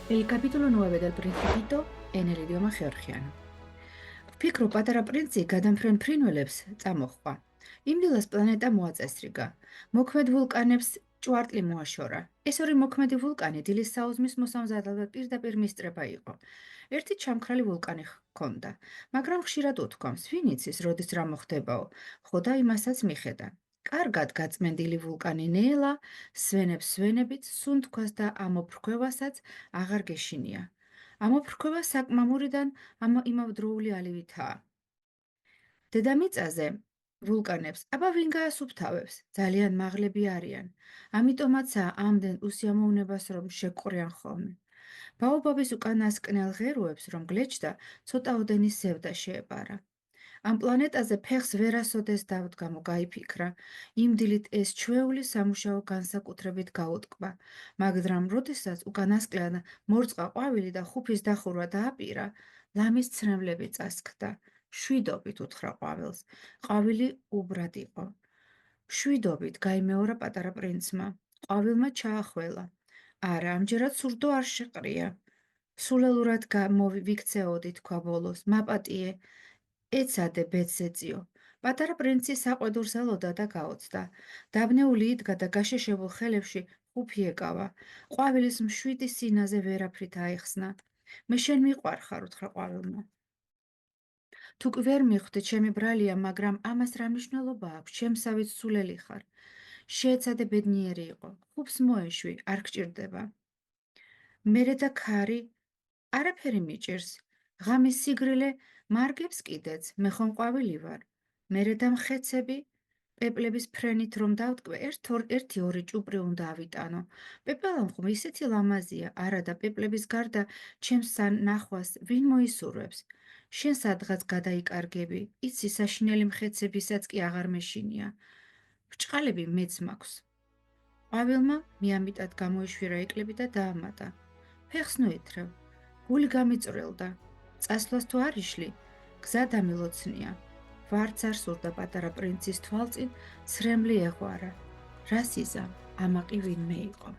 El capítulo 9 del Principito en el idioma georgiano. ვფიქრობ, პატარა პრინცი გადამფრენ ფრინველებს წამოჰყვა. იმ დილას პლანეტა მოაწესრიგა. მოქმედ ვულკანებს ჭვარტლი მოაშორა. ეს ორი მოქმედი ვულკანი დილის საუზმის მოსამზადებლად პირდაპირ მისწრება იყო. ერთი ჩამქრალი ვულკანი ჰქონდა, მაგრამ ხშირად უთქვამს, ვინ იცის, როდის რა მოხდებაო, ხო და იმასაც მიხედა. კარგად გაწმენდილი ვულკანი ნელა სვენებს სვენებით სუნთქვას და ამოფრქვევასაც აღარ გეშინია. ამოფრქვევა საკმამურიდან იმავდროული ალივითაა. დედამიწაზე ვულკანებს აბა ვინ გაასუფთავებს? ძალიან მაღლები არიან. ამიტომაცაა ამდენ უსიამოვნებას რომ შეგყრიან ხოლმე. ბაობაბის უკანასკნელ ღეროებს რომ გლეჩდა, ცოტა ოდენის ზევდა შეეპარა. ამ პლანეტაზე ფეხს ვერასოდეს დავდგამო გაიფიქრა. იმ დილით ეს ჩვეული სამუშაო განსაკუთრებით გაუტკბა, მაგრამ როდესაც უკანასკნელად მორწყა ყვავილი და ხუფის დახურვა დააპირა, ლამის ცრემლები წასქდა. შვიდობით უთხრა ყვავილს. ყვავილი უბრად იყო. შვიდობით გაიმეორა პატარა პრინცმა. ყვავილმა ჩაახველა. არა, ამჯერად სურდო არ შეყრია. სულელურად ვიქცეოდი, თქვა ბოლოს, მაპატიე. ეცადე ბედს-ეწიო. პატარა პრინცი საყვედურს ელოდა და გაოცდა. დაბნეული იდგა და გაშეშებულ ხელებში ხუფი ეკავა. ყვავილის მშვიდი სინაზე ვერაფრით აეხსნა. მე შენ მიყვარხარ, უთხრა ყვავილმა. თუ კი ვერ მიხვდი, ჩემი ბრალია, მაგრამ ამას რა მნიშვნელობა აქვს? ჩემსავით სულელი ხარ. შეეცადე ბედნიერი იყო. ხუფს მოეშვი, არ გჭირდება. მერე და ქარი არაფერი მიჭირს. ღამის სიგრილე მარგებს კიდეც, მე ხომ ყვავილი ვარ. მერე და მხეცები, პეპლების ფრენით რომ დავტკვე, ერთი-ორი ჭუპრი უნდა ავიტანო. პეპელამ ხომ ისეთი ლამაზია, არა და პეპლების გარდა ჩემს ნახვას ვინ მოისურვებს? შენ სადღაც გადაიკარგები, იცი საშინელი მხეცებისაც კი აღარ მეშინია. ბრჭყალები მეც მაქვს. ყვავილმა მიამიტად გამოიშვირა ეკლები და დაამატა. ფეხს ნოითრევ. გული გამიწვრილდა. წასვლას თუ არ იშლი, გზა დამილოცნია. ვარც არ სურდა პატარა პრინცის თვალწინ ცრემლი ეღვარა. რას იზამ, ამაყი ვინმე იყო.